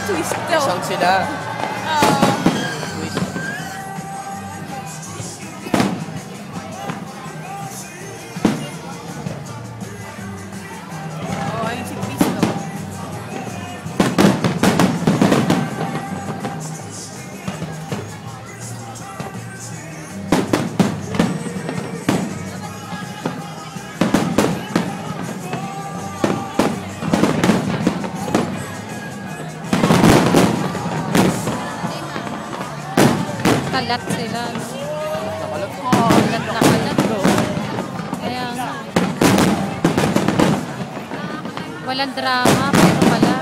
twist daw. Isang sila. Twist. Ayun si Cristo. Kalat sila. Nakalat ko. Oo, kalat na kalat. Kaya nga. Walang drama, pero wala.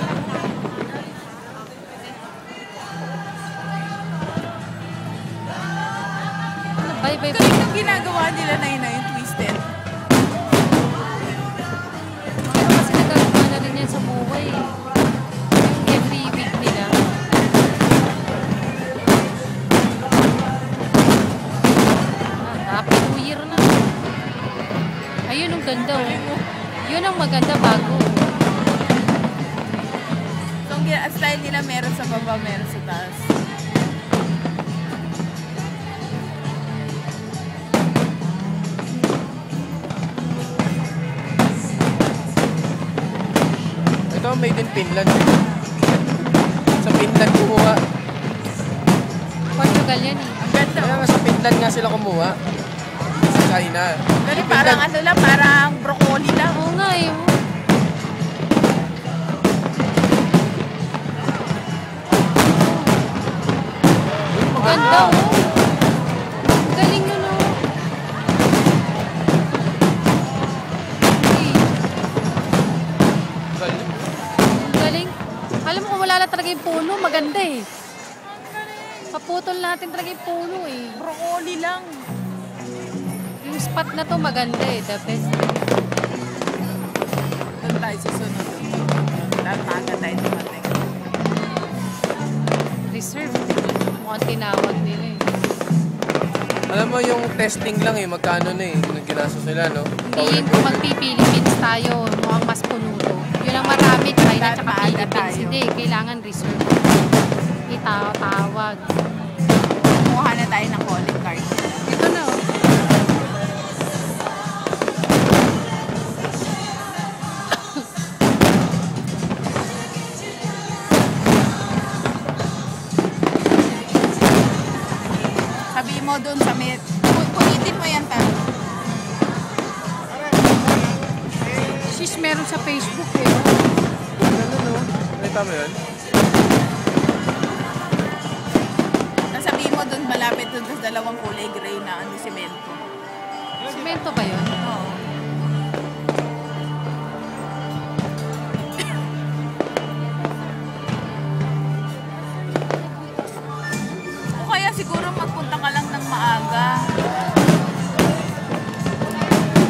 Bye. Galing ang ginagawa nila na yun, yung twisted. Pero kasi nagagawa na rin yan sa MOA eh. Yung every week nila. Happy New Year na. Ayun ang ganda oh. Yun ang maganda bago. So, ang style nila meron sa baba, meron sa taas. Ito made in Finland. Sa Finland kumuha. Portugal yan eh. Ang ganda. Kaya nga sa Finland nga sila kumuha. Sa China. Pero parang ano lang, parang broccoli lang. Oo nga eh. Maganda oh. Galing yun oh. Galing. Alam mo kung wala lang talaga yung puno, maganda eh. Paputol natin talaga yung puno eh. Broccoli lang. Yung spot na to maganda eh, the best. Doon tayo susunod. Dahil maaga tayo dumating. Reserve. Mukhang tinawag nila eh. Alam mo yung testing lang eh, magkano na eh, yung ginastos nila, no? Hindi kung magpipilipids tayo, mukhang mas puno to. Yun ang marami, China tsaka Philippines. Hindi, kailangan reserve. Itawag. Kumuha na tayo ng calling card. Ito na oh. Sabi mo doon sa met. Punitin mo yan, Tan. Sis, meron sa Facebook eh. Ano, no? Nakita mo yun? Sabihin mo doon, malapit doon sa dalawang kulay gray na ano, simento. Semento ba yun? Oo. O kaya siguro magpunta ka lang ng maaga.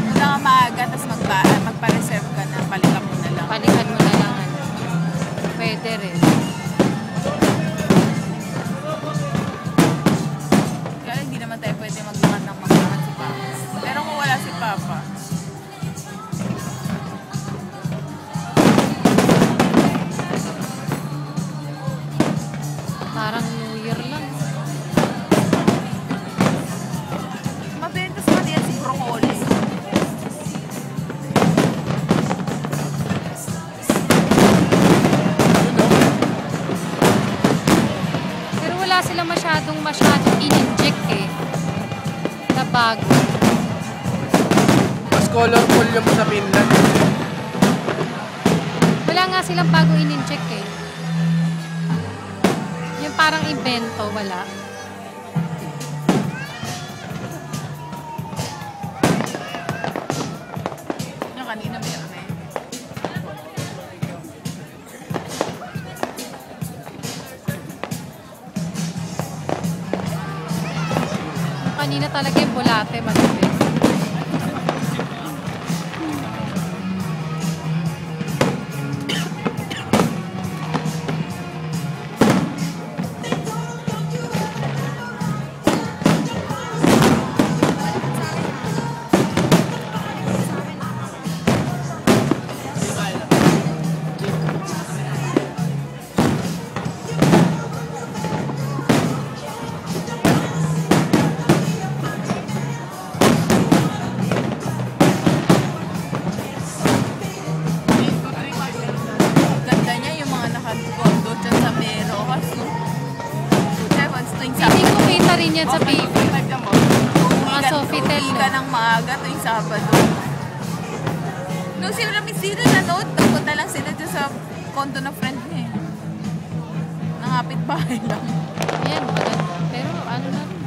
Punta ka maaga, tapos magpa-reserve ka na, balikan mo na lang. Balikan mo na lang. Ano. Pwede rin. Kaya hindi naman tayo pwede maglakad ng maglakad si Papa. Pero kung wala si Papa, Parang New Year lang. mabenta sa kanila si broccoli. Pero wala sila masyadong in-inject eh. Na bago. Mas colorful yung sa Finland. Wala nga silang bago in-inject eh. Yung parang invento, wala. Yung kanina meron eh. Kanina talaga yung bulate, malapit. yan sa PV. Mga Sofitel. Uwi ka ng maaga tuwing Sabado. Nung sila Misira nanood, nagpunta lang sila dyan sa kondo ng friend niya eh. Nangapit bahay lang. Yan, maganda. Pero ano na rin.